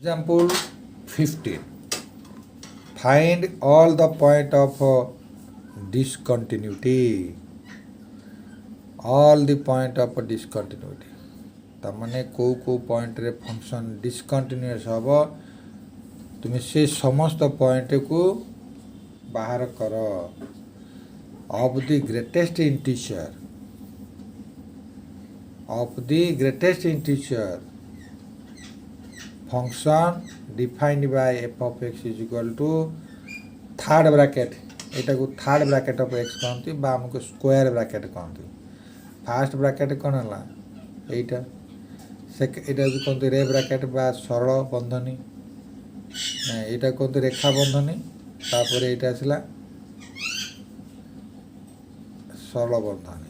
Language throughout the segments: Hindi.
Example 15. Find all the point of discontinuity. All the point of discontinuity. तमने को पॉइंट रे फंक्शन डिस्कंटिन्यूअस हब तुम से समस्त पॉइंट को बाहर कर of the greatest integer function defined by f of x is equal to third bracket एटा को थर्ड ब्रैकेट ऑफ x कहती बा हमको स्क्वायर ब्रैकेट कहती फर्स्ट ब्रैकेट कौन है एटा सेकेंड एटा जो कहते रे ब्रैकेट बा सरल बंधनी एटा कहते रेखा बंधनी तापर एटा आसला सरल बंधनी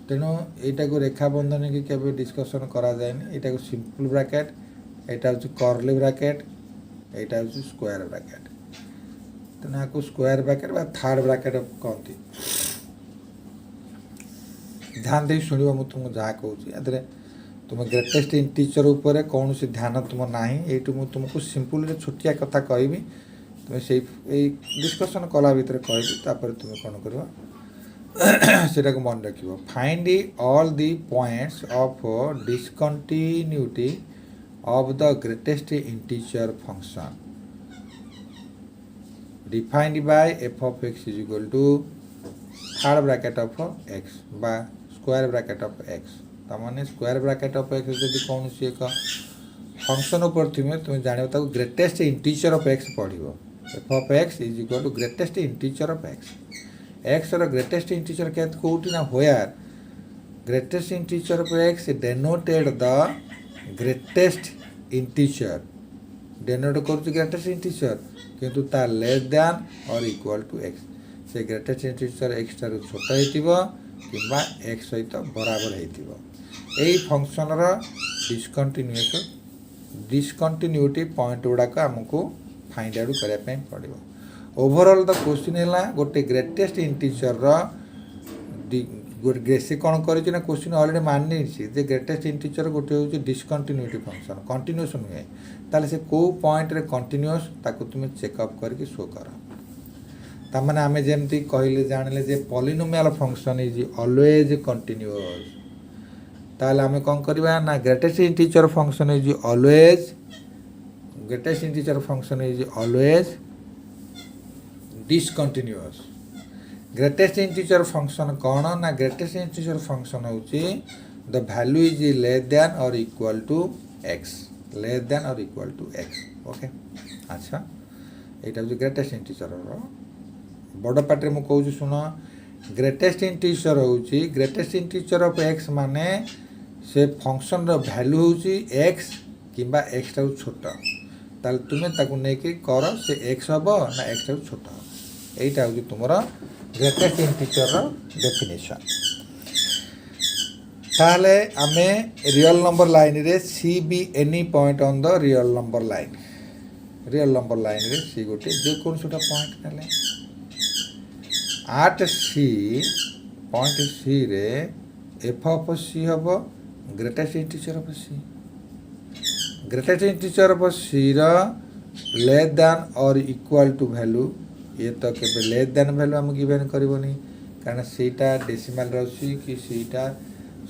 तेणु यहाँ को रेखा बंधनी की केवे डिस्कसन करा जाए यहाँ को सिंपल ब्रैकेट यहाँ हूँ कर्ली ब्रैकेट यहाँ हूँ स्क्वायर ब्रैकेट तेणु यहाँ को स्क्वायर ब्रैकेट बा थर्ड ब्रैकेट कहती ध्यान दे शुण मुझे तुमको जहाँ कहूँ तुम ग्रेटेस्ट इंटीजर उपर कौन सी ध्यान तुम ना ये तुमको सिंपल छोटिया कथा कहबी तुम से डिस्कसन कला भितर कहबी तुम कौन कर सेटा को मन रखिबो find all the points of discontinuity of the greatest integer function defined by f of x is equal to third bracket of x बा स्क्वायर ब्रैकेट ऑफ x तमाने स्क्वायर ब्रैकेट ऑफ x जदि कौन सी एक फंक्शन ऊपर थिमे तुम जानिबो ताको ग्रेटेस्ट इंटीजर ऑफ x पढिबो f of x is equal to greatest integer of x x ର ग्रेटेस्ट इंटीजर के कोउटी ना होयार greatest integer of x denoted the greatest integer denote करूँ ग्रेटेस्ट इंटीजर किंतु ता less than or equal to x से ग्रेटेस्ट इंटीजर x ठार छोट होइतिबो किंबा x सहित बराबर होइतिबो एई फंक्शन रो डिस्कंटिन्यूटी पॉइंट गुड़ाक आमको फाइंड आउट करया पे पड़िबो ओवरऑल द क्वेश्चन है गोटे ग्रेटेस्ट इंटीजर से कौन कर क्वेश्चन ऑलरेडी मानी जे ग्रेटेस्ट इंटीजर गोटे हूँ डिस्कंटिन्यूटी फंक्शन कंटिन्यूस नुहे ताले से को पॉइंट रे कंटिन्यूस ताको तुम चेकअप करके शो कर तमाने आमे जेमती कहले जानले जे polynomial function is always continuous ताले आमे कौन करबा ना greatest integer function is always discontinuous greatest integer function कौन ना ग्रेटेस्ट इंटीजर फंक्शन होची the value is less than or equal to x okay अच्छा एटा जो ग्रेटेस्ट इंटीजर रो बड़ पार्ट रे मु कहू सुन ग्रेटेस्ट इंटीजर होची ग्रेटेस्ट इंटीजर ऑफ x माने से फंक्शन रो वैल्यू होची x किंबा x टा छोट ताल तुमे ताकू नै के कर से x हबो ना x टा छोट एटा हूँ तुम ग्रेटेस्ट इंटीजर डेफिनेशन ताले आमे रियल नंबर लाइन रे c be any point on the real number line रे सी गोटे जे कौन सोटा पॉइंट नेले आट सी पॉइंट सी रे एफ ऑफ सी हबो ग्रेटेस्ट इंटीजर ऑफ सी रो less than or equal to value ये तो के लेस देन वैल्यू आम गिवन करबनी कारण सीटा डेसिमल रही कि सीटा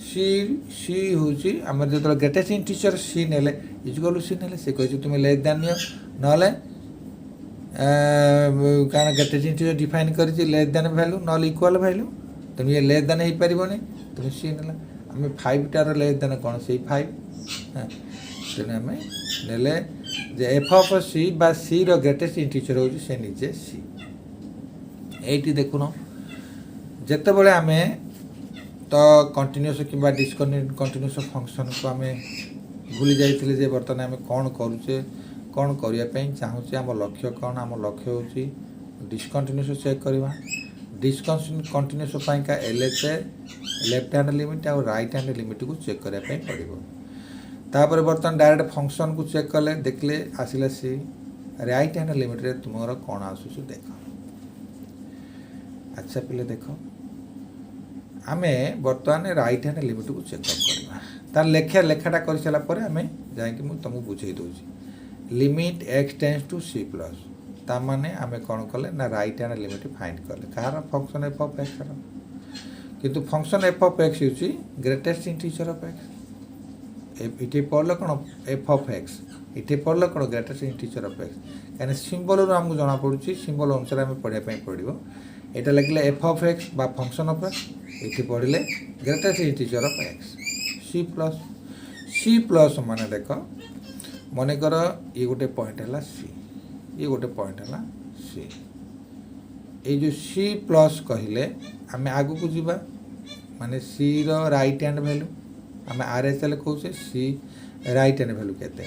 सी हूँ आम जो ग्रेटेस्ट इंटीजर सी नेले इक्वल सी नेले से कही तुम लेस देन नियो ना कारण ग्रेटेस्ट इंटीजर डिफाइन कर लेस देन वैल्यू ना इक्वल वैल्यू तुम ये लेस देन हो पारबनी तुम सी नेला आम 5 टार लेस देन कौन से 5 तेणु आम नेले एफ ऑफ सी बा सी रो ग्रेटेस्ट इंटीजर हो से निजे सी एटी देखुन जिते बड़े आम तो कंटिन्यूअस कि डिस्कंटिन्यूअस फंक्शन को आम भूली जाइए बर्तमान आम कौन करुचे कौन करने चाहूँचे आम लक्ष्य कौन आम लक्ष्य हूँ डिस्कंटिन्यूअस चेक करवा डिस्कंटिन्यूअस का LHA लेफ्ट हैंड लिमिट और राइट हैंड लिमिट को चेक करने पड़ो तापर बर्तमान डायरेक्ट फंक्शन को चेक कले देखले आसिला सी राइट हैंड लिमिट रे तुमर कौन आसुछ देख अच्छा पिले देख आमे बर्तमान राइट हैंड लिमिट को चेकअप करवा तार लेखाटा कर सारा पर आम जाकि तुमको बुझे दूसरी limit x tends to c plus ता माने आम कौन कले ना राइट हैंड लिमिट फाइंड कले कहार फंक्शन एफ ऑफ एक्स किंतु फंक्शन एफ ऑफ एक्स हूँ ग्रेटेस्ट इंटीजर ऑफ एक्स ये पढ़ल कौन एफ ऑफ एक्स ये पढ़ल कौन ग्रेटेस्ट इंटीजर ऑफ एक्स कहीं सिंबल आमको जना पड़ी सिंबल अनुसार आम पढ़ाई पड़ो यहाँ लिखले एफ ऑफ एक्स बा फंक्शन ऑफ एक्स ये पढ़ले greatest integer of x c plus माने देख मनकर ये गोटे पॉइंट है सी ये गोटे पॉइंट है सी ये जो सी प्लस कहले आम आग को जीवा माने सी रो राइट हैंड वैल्यू आम आर एस एल कहे सी राइट हैंड वैल्यू केते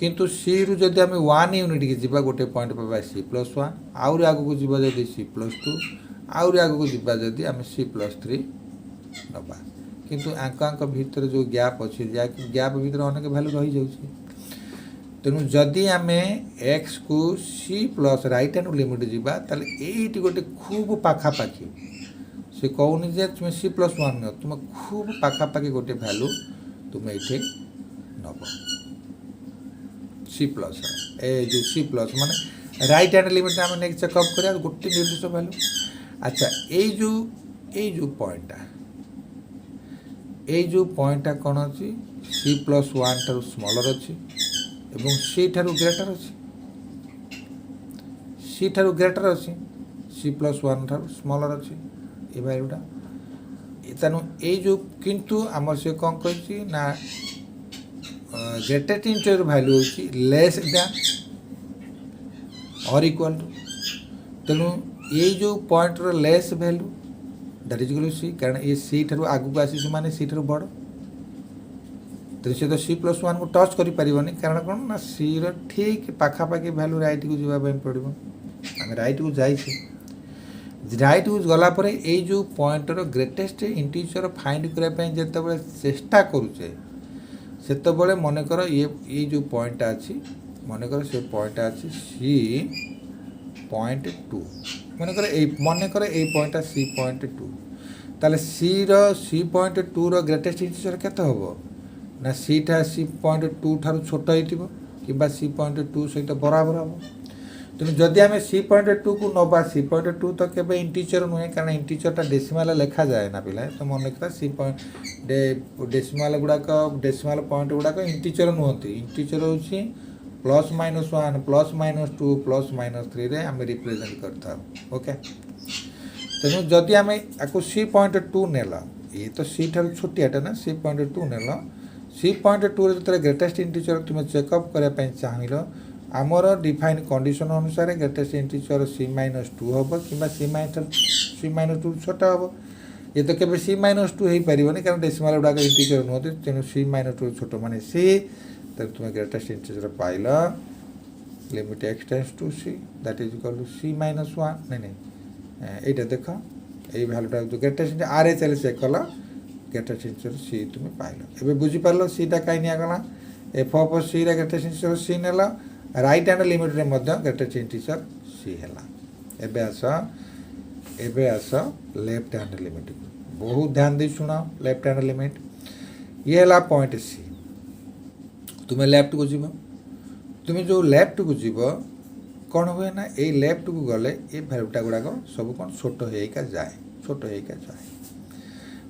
किंतु सी रु जदि आम 1 यूनिट की जीवा गोटे पॉइंट पाबा सी प्लस 1 आउरी आग को जीवा जदि सी प्लस 2 आउरी आग को जीवा जदि आम सी प्लस 3 नबा किंतु आंक भितर जो गैप अच्छी गैप भितर अनेक भैल्यू रही जाऊँगी तेणु जदि आम एक्स को c plus right hand limit जीवा ताले ये गोटे खूब पाखापाखि से कहूनी जे तुम सी प्लस 1 न तुम खूब पाखापाखि गोटे भैल्यू तुम ये नब सी प्लस ए जो सी प्लस माने राइट हैंड लिमिट आम नहीं चेकअप करा गोटे निर्दिष्ट भैल्यू अच्छा ये जो पॉइंटा कौन अच्छी सी प्लस 1 ठार स्मॉलर अच्छी एवं सी ठारू ग्रेटर अच्छी सी ठारू ग्रेटर अच्छी सी प्लस 1 ठारू स्मॉलर अच्छी ये भैल्यूटा तेणु ये जो किंतु आम से कौन कही ना ग्रेटेस्ट इंटीजर वैल्यू होची less than or equal to तेणु ये जो पॉइंट रो less value that is equal c कारण ये सी ठारू आगु को आसी माने सी ठारू बड़ तो सी तो सी प्लस 1 को टच कर पारिबनी कारण कौन ना सी रो ठीक पाखापाखि वैल्यू राइट को जावाई पड़ो आम राइट को जाइए राइट को गलापर ये जो पॉइंट रो ग्रेटेस्ट इंटीजर फाइंड करने जिते चेष्टा करुचे से मनकर ये जो पॉइंट अच्छी मनकर से पॉइंट अच्छी सी पॉइंट 2 मनकर ये पॉइंट सी पॉइंट 2 ताले सी सी पॉइंट 2 रो ग्रेटेस्ट इंटीजर केते होबो ना सी टा सी पॉइंट 2 ठारू छोट होइतिबो किबा सी पॉइंट 2 सहित बराबर हम तेणु जदि आम सी पॉइंट 2 को नबा सी पॉइंट 2 तो केबे इंटीजर नुहे कारण इंटीजरटा डेसिमाल लेखा जाए ना पिला तो मन रखा सी पॉइंट डेसिमाल गुड़ाक डेसिमाल पॉइंट गुड़ाक इंटीजर नुहति इंटीजर होची plus minus 1 plus minus 2 plus minus 3 रे आम रिप्रेजेंट करता ओके तेणु जदि आम आपको सी पॉइंट 2 नेला ये तो सी ठारू छोटियाटा ना सी पॉइंट 2 नेला सी पॉइंट 2 जो ग्रेटेस्ट इंटीजर तुम चेकअप करने चाहिए आमर डिफाइन कंडीशन अनुसार ग्रेटेस्ट इंटीजर सी माइनस 2 हम कि सी माइनस 2 छोटा हम ये तो केवल सी माइनस 2 हो पारे कारण डेसिमाल गुड़ाक इंटीजर नुहति तेणु सी माइनस 2 छोट माने सी तो तुम ग्रेटेस्ट इंटीजर पाइल limit x tends to c that is equal to c minus 1 नहीं यहाँ देख ये भैल्यूटा जो greatest R H L check कल ग्रेटेस्ट इंटीजर सी तुम पाइल एवं बुझीपार सीटा कहीं निगला f of c greatest integer c नेला राइट हैंड लिमिट रे मध्य ग्रेटेस्ट इंटीजर सी है एबे आस लेफ्ट हैंड लिमिट बहुत ध्यान दे शुण लेफ्ट हैंड लिमिट ये है पॉइंट सी तुम्हें लेफ्ट को जीव तुम्हें जो लेफ्ट को जीव कौन हुए ना ये लेफ्ट को गले ये भैल्यूटा गुड़ाक सब कौन छोट होगा जाए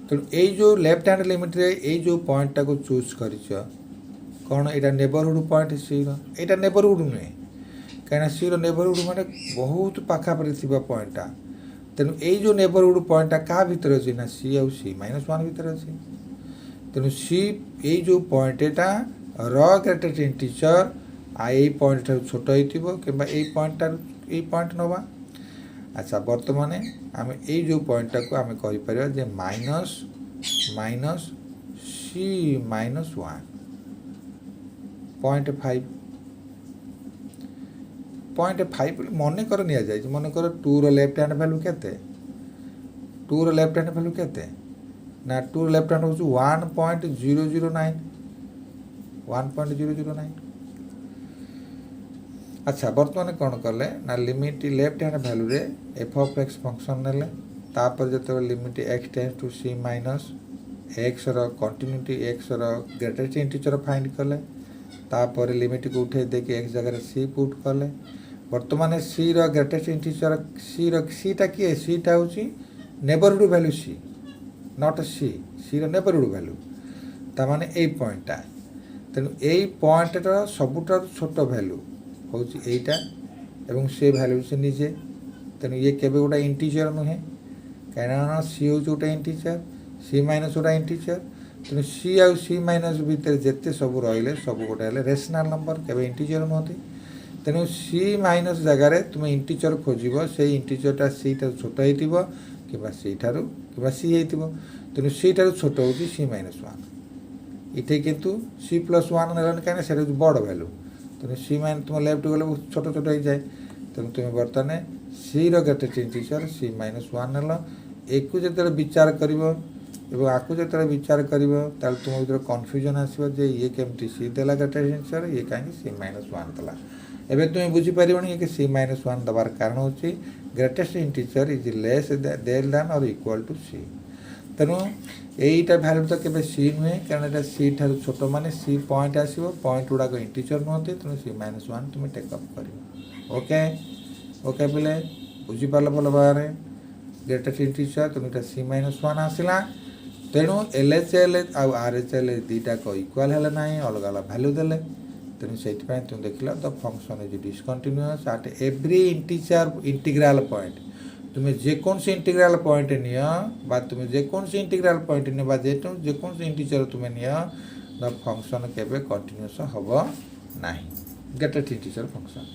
तेणु ये जो लेफ्ट हैंड लिमिट रे ये जो पॉइंटा को चूज कर कौन यहाँ नेबरहुड पॉइंट सी यहाँ नेबरहुड नुहे कहीं सी नेबरहुड माने बहुत पाखापाखि थी पॉइंटा तेणु ये जो नेबरहुड पॉइंटा क्या भितर अच्छी ना सी आउ सी माइनस 1 भितर अच्छी तेणु सी ये जो पॉइंट यहाँ ग्रेटेस्ट इंटीजर आई पॉइंट ठार छोट हो कि पॉइंट नवा अच्छा बर्तमान आम ये जो पॉइंटा को आम कहीपर माइनस माइनस सी माइनस 1 0.5 मन कर मन कर 2 रो लेफ्ट हैंड वैल्यू केते 2 रो लेफ्ट हैंड वैल्यू केते ना 2 रो लेफ्ट हैंड हो 1.009 अच्छा बर्तमान कौन कले ना लिमिट लेफ्ट हैंड वैल्यू रे एफ ऑफ एक्स फंक्शन नेले तापर जते limit x tends to c minus x रो कंटिन्यूटी एक्स रो ग्रेटेस्ट इंटीजर फाइंड कले तापर लिमिट को उठे देके एक्स जगह सी पुट कले वर्तमान सी रो ग्रेटेस्ट इंटीजर सी टा किए सी टा होची neighbourhood value C not C रो नेबरहुड वैल्यू ता माने ए पॉइंट तेणु यही पॉइंट सबुठ छोट भैल्यू हूँ यहीटा एवं से भैल्यू से निजे तेणु ये केवे गोटा इंटीजर नुहे कहीं सी हूँ गोटे इंटीजर सी माइनस गोटा इंटीजर तेणु सी आउ सी माइनस भितर जिते सब रही सब गोटे रेशनल नंबर केवे इंटीजर नुहति तेणु सी माइनस जगार तुम इंटीजर खोज से इंटीजरटा सी ठार छोट हो कि सी ठार कि सी हो तेणु सी ठार छोट हूँ सी माइनस वन इटे किंतु सी प्लस वन ना कहीं से बड़ भैल्यू तेणु सी माइन तुम लेफ्ट गले छोट छोट हो जाए तेणु तुम बर्तमान सी ग्रेटेस्ट इंटीजर सी माइनस वन नेल एक जो विचार कर आपको जो विचार कर तुम भर कन्फ्यूजन आसो ये केमती सी देला ग्रेटेस्ट इंटीजर ये कहीं सी माइनस वन देला एवं तुम बुझीपर कि सी माइनस वन दबार कारण हूँ greatest integer is less than or equal to सी तेणु यहीटा भैल्यू तो केवल सी नुहे कारण यहाँ सी ठार छोट माने सी पॉइंट आसो पॉइंट गुड़ाक इंटीजर नुहति तेणु सी माइनस वन तुम टेकअप कर ओके ओके बोले बुझीपार भल भाव ग्रेटेस्ट इंटीजर तेणु यहाँ सी माइनस वन आसला तेणु एल एच एल आउ आर एच एल दुईटाक इक्वाल है ना अलग अलग भैल्यू देले तेणु से तुम देख the function is discontinuous at every integer integral point तुम्हें जेकोसी इंटीग्रल पॉइंट निया तुम्हें जेकोसी इंटीग्रल पॉइंट निया जेकोसी इंटीजर तुम्हें निया द फंक्शन केबे कंटिन्यूअस हबो नाही ग्रेटेस्ट इंटीजर फंक्शन।